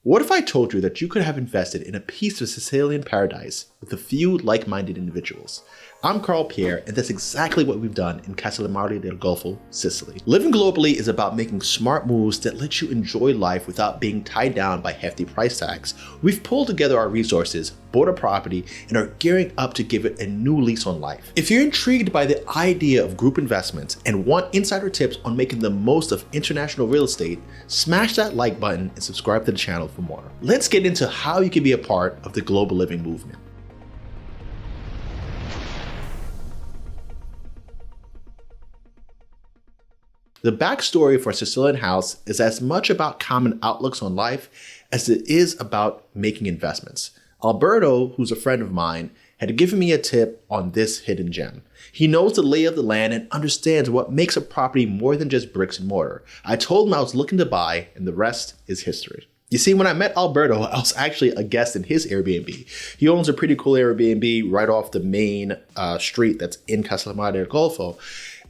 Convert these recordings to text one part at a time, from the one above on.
What if I told you that you could have invested in a piece of Sicilian paradise with a few like-minded individuals? I'm Carl Pierre, and that's exactly what we've done in Castellammare del Golfo, Sicily. Living globally is about making smart moves that let you enjoy life without being tied down by hefty price tags. We've pulled together our resources, bought a property, and are gearing up to give it a new lease on life. If you're intrigued by the idea of group investments and want insider tips on making the most of international real estate, smash that like button and subscribe to the channel for more. Let's get into how you can be a part of the global living movement. The backstory for a Sicilian house is as much about common outlooks on life as it is about making investments. Alberto, who's a friend of mine, had given me a tip on this hidden gem. He knows the lay of the land and understands what makes a property more than just bricks and mortar. I told him I was looking to buy, and the rest is history. You see, when I met Alberto, I was actually a guest in his Airbnb. He owns a pretty cool Airbnb right off the main street that's in Castellammare del Golfo.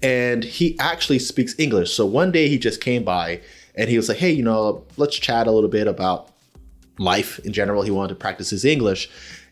And he actually speaks English. So one day he just came by and he was like, hey, let's chat a little bit about life in general. He wanted to practice his English.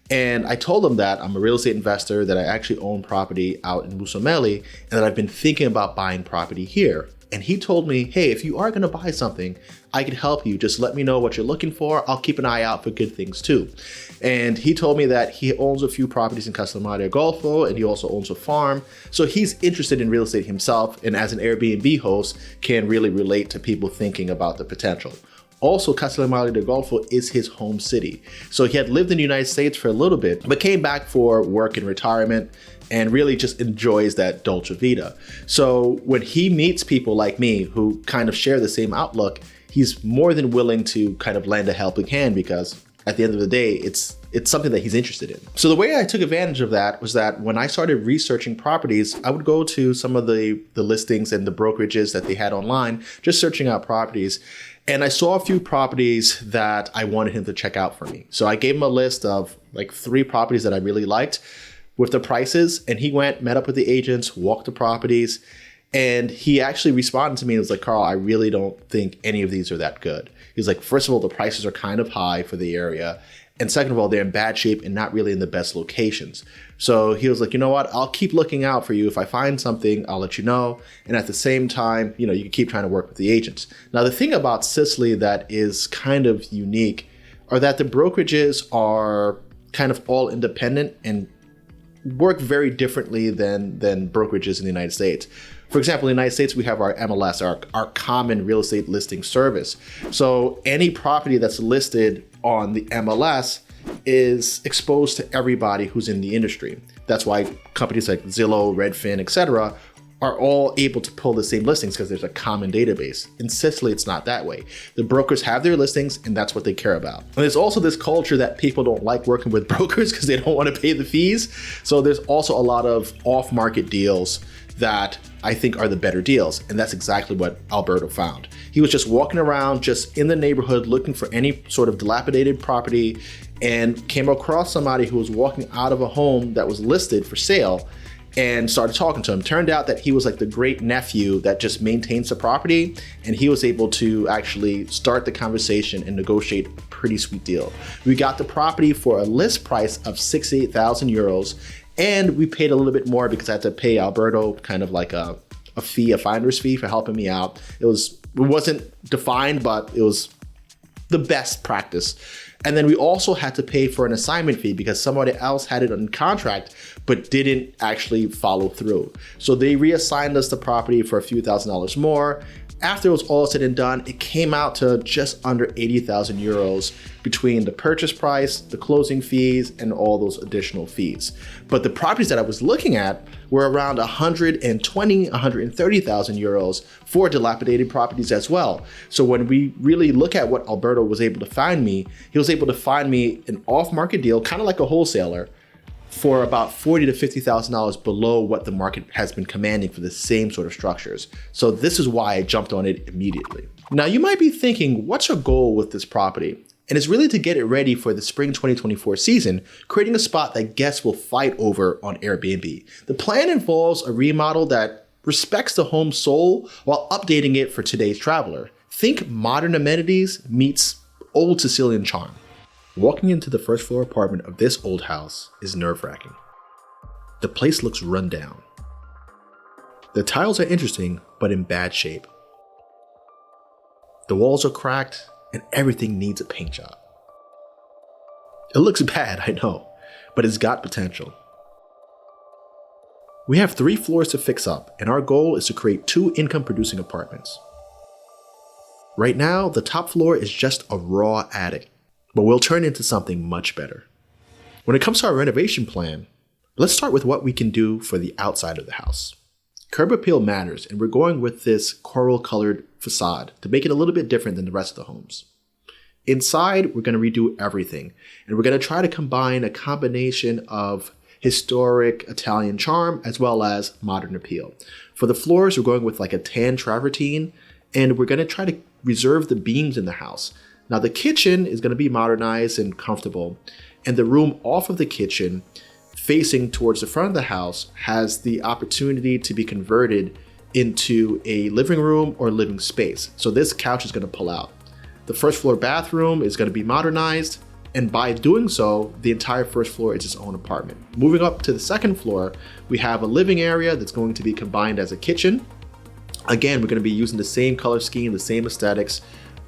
And I told him that I'm a real estate investor, that I actually own property out in Musumeli, and that I've been thinking about buying property here. And he told me, hey, if you are going to buy something, I could help you. Just let me know what you're looking for. I'll keep an eye out for good things too. And he told me that he owns a few properties in Castellammare del Golfo, and he also owns a farm. So he's interested in real estate himself, and as an Airbnb host, can really relate to people thinking about the potential. Also, Castellammare del Golfo is his home city. So he had lived in the United States for a little bit, but came back for work and retirement, and really just enjoys that dolce vita. So when he meets people like me who kind of share the same outlook, he's more than willing to kind of lend a helping hand, because at the end of the day, it's something that he's interested in. So the way I took advantage of that was that when I started researching properties, I would go to some of the listings and the brokerages that they had online, just searching out properties. And I saw a few properties that I wanted him to check out for me. So I gave him a list of like 3 properties that I really liked with the prices, and he went, met up with the agents, walked the properties, and he actually responded to me and was like, Carl, I really don't think any of these are that good. He's like, first of all, the prices are kind of high for the area. And second of all, they're in bad shape and not really in the best locations. So he was like, you know what, I'll keep looking out for you. If I find something, I'll let you know. And at the same time, you can keep trying to work with the agents. Now, the thing about Sicily that is kind of unique are that the brokerages are kind of all independent and work very differently than brokerages in the United States. For example, in the United States, we have our MLS, our common real estate listing service. So any property that's listed on the MLS is exposed to everybody who's in the industry. That's why companies like Zillow, Redfin, etc. are all able to pull the same listings, because there's a common database. In Sicily, it's not that way. The brokers have their listings, and that's what they care about. And there's also this culture that people don't like working with brokers because they don't want to pay the fees. So there's also a lot of off-market deals that I think are the better deals. And that's exactly what Alberto found. He was just walking around just in the neighborhood looking for any sort of dilapidated property, and came across somebody who was walking out of a home that was listed for sale, and started talking to him. Turned out that he was like the great nephew that just maintains the property, and he was able to actually start the conversation and negotiate a pretty sweet deal. We got the property for a list price of 68,000 euros, and we paid a little bit more because I had to pay Alberto kind of like a fee, a finder's fee, for helping me out. It wasn't defined, but it was the best practice. And then we also had to pay for an assignment fee because somebody else had it on contract but didn't actually follow through. So they reassigned us the property for a few $1,000s more. After it was all said and done, it came out to just under 80,000 euros between the purchase price, the closing fees, and all those additional fees. But the properties that I was looking at were around 120, 130,000 euros for dilapidated properties as well. So when we really look at what Alberto was able to find me, he was able to find me an off-market deal, kind of like a wholesaler, for about $40,000 to $50,000 below what the market has been commanding for the same sort of structures. So this is why I jumped on it immediately. Now you might be thinking, what's your goal with this property? And it's really to get it ready for the spring 2024 season, creating a spot that guests will fight over on Airbnb. The plan involves a remodel that respects the home's soul while updating it for today's traveler. Think modern amenities meets old Sicilian charm. Walking into the first floor apartment of this old house is nerve-wracking. The place looks run down. The tiles are interesting, but in bad shape. The walls are cracked, and everything needs a paint job. It looks bad, I know, but it's got potential. We have 3 floors to fix up, and our goal is to create 2 income-producing apartments. Right now, the top floor is just a raw attic, but we'll turn into something much better. When it comes to our renovation plan, let's start with what we can do for the outside of the house. Curb appeal matters, and we're going with this coral-colored facade to make it a little bit different than the rest of the homes. Inside, we're going to redo everything, and we're going to try to combine a combination of historic Italian charm as well as modern appeal. For the floors, we're going with like a tan travertine, and we're going to try to reserve the beams in the house. Now, the kitchen is going to be modernized and comfortable, and the room off of the kitchen facing towards the front of the house has the opportunity to be converted into a living room or living space. So this couch is going to pull out. The first floor bathroom is going to be modernized, and by doing so, the entire first floor is its own apartment. Moving up to the second floor, we have a living area that's going to be combined as a kitchen. Again, we're going to be using the same color scheme, the same aesthetics,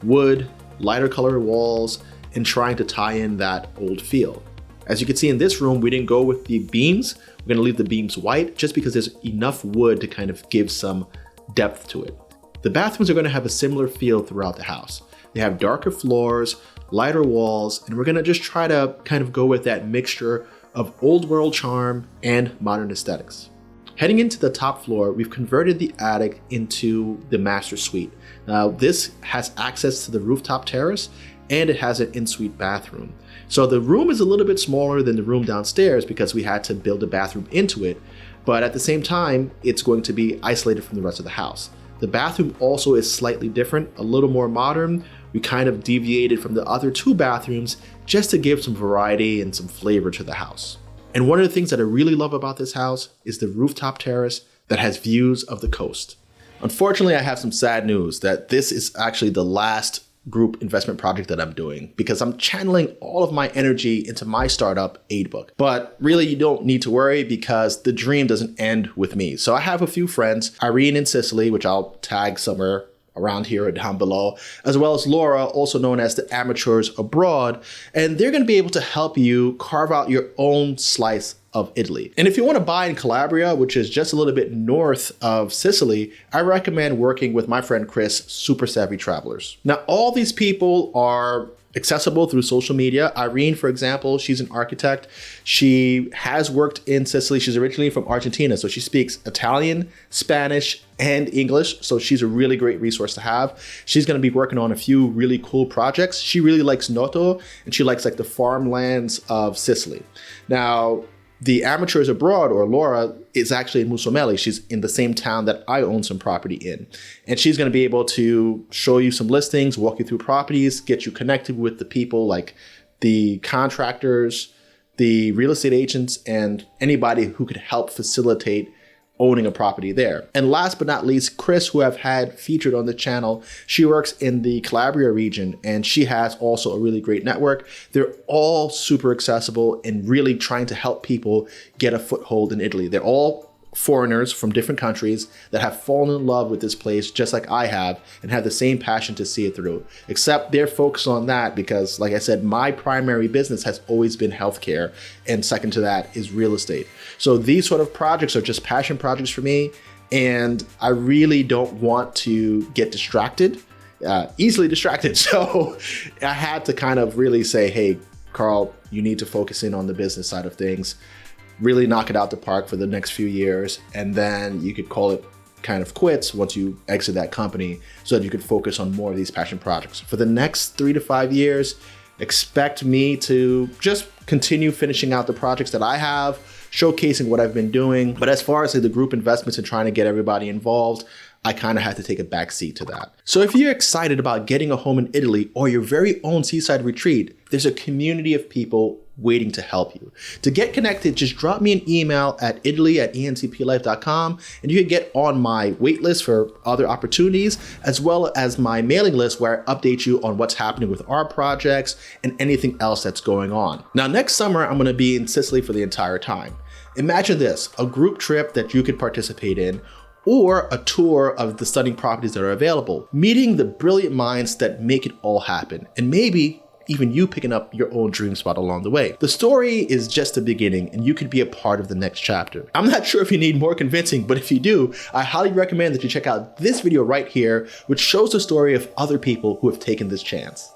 wood, lighter colored walls, and trying to tie in that old feel. As you can see in this room, we didn't go with the beams. We're going to leave the beams white just because there's enough wood to kind of give some depth to it. The bathrooms are going to have a similar feel throughout the house. They have darker floors, lighter walls, and we're going to just try to kind of go with that mixture of old world charm and modern aesthetics. Heading into the top floor, we've converted the attic into the master suite. Now, this has access to the rooftop terrace, and it has an in-suite bathroom. So the room is a little bit smaller than the room downstairs because we had to build a bathroom into it, but at the same time, it's going to be isolated from the rest of the house. The bathroom also is slightly different, a little more modern. We kind of deviated from the other 2 bathrooms just to give some variety and some flavor to the house. And one of the things that I really love about this house is the rooftop terrace that has views of the coast. Unfortunately, I have some sad news that this is actually the last group investment project that I'm doing because I'm channeling all of my energy into my startup, Aidbook. But really, you don't need to worry because the dream doesn't end with me. So I have a few friends, Irene in Sicily, which I'll tag somewhere around here or down below, as well as Laura, also known as the Amateurs Abroad, and they're going to be able to help you carve out your own slice of Italy. And if you want to buy in Calabria, which is just a little bit north of Sicily, I recommend working with my friend Chris, Super Savvy Travelers. Now, all these people are accessible through social media. Irene, for example, she's an architect. She has worked in Sicily. She's originally from Argentina, so she speaks Italian, Spanish, and English. So she's a really great resource to have. She's going to be working on a few really cool projects. She really likes Noto, and she likes like the farmlands of Sicily. Now, the Amateurs Abroad, or Laura, is actually in Musumeli. She's in the same town that I own some property in. And she's going to be able to show you some listings, walk you through properties, get you connected with the people like the contractors, the real estate agents, and anybody who could help facilitate owning a property there. And last but not least, Chris, who I've had featured on the channel, she works in the Calabria region and she has also a really great network. They're all super accessible and really trying to help people get a foothold in Italy. They're all foreigners from different countries that have fallen in love with this place just like I have and have the same passion to see it through, except they're focused on that because, like I said, my primary business has always been healthcare, and second to that is real estate. So these sort of projects are just passion projects for me, and I really don't want to get distracted, easily distracted. So I had to kind of really say, hey, Carl, you need to focus in on the business side of things, really knock it out the park for the next few years, and then you could call it kind of quits once you exit that company so that you could focus on more of these passion projects. For the next 3 to 5 years, expect me to just continue finishing out the projects that I have, showcasing what I've been doing. But as far as the group investments and trying to get everybody involved, I kind of had to take a back seat to that. So if you're excited about getting a home in Italy or your very own seaside retreat, there's a community of people waiting to help you. To get connected, just drop me an email at italy@entplife.com and you can get on my wait list for other opportunities, as well as my mailing list where I update you on what's happening with our projects and anything else that's going on. Now, next summer, I'm going to be in Sicily for the entire time. Imagine this, a group trip that you could participate in, or a tour of the stunning properties that are available, meeting the brilliant minds that make it all happen, and maybe even you picking up your own dream spot along the way. The story is just the beginning, and you could be a part of the next chapter. I'm not sure if you need more convincing, but if you do, I highly recommend that you check out this video right here, which shows the story of other people who have taken this chance.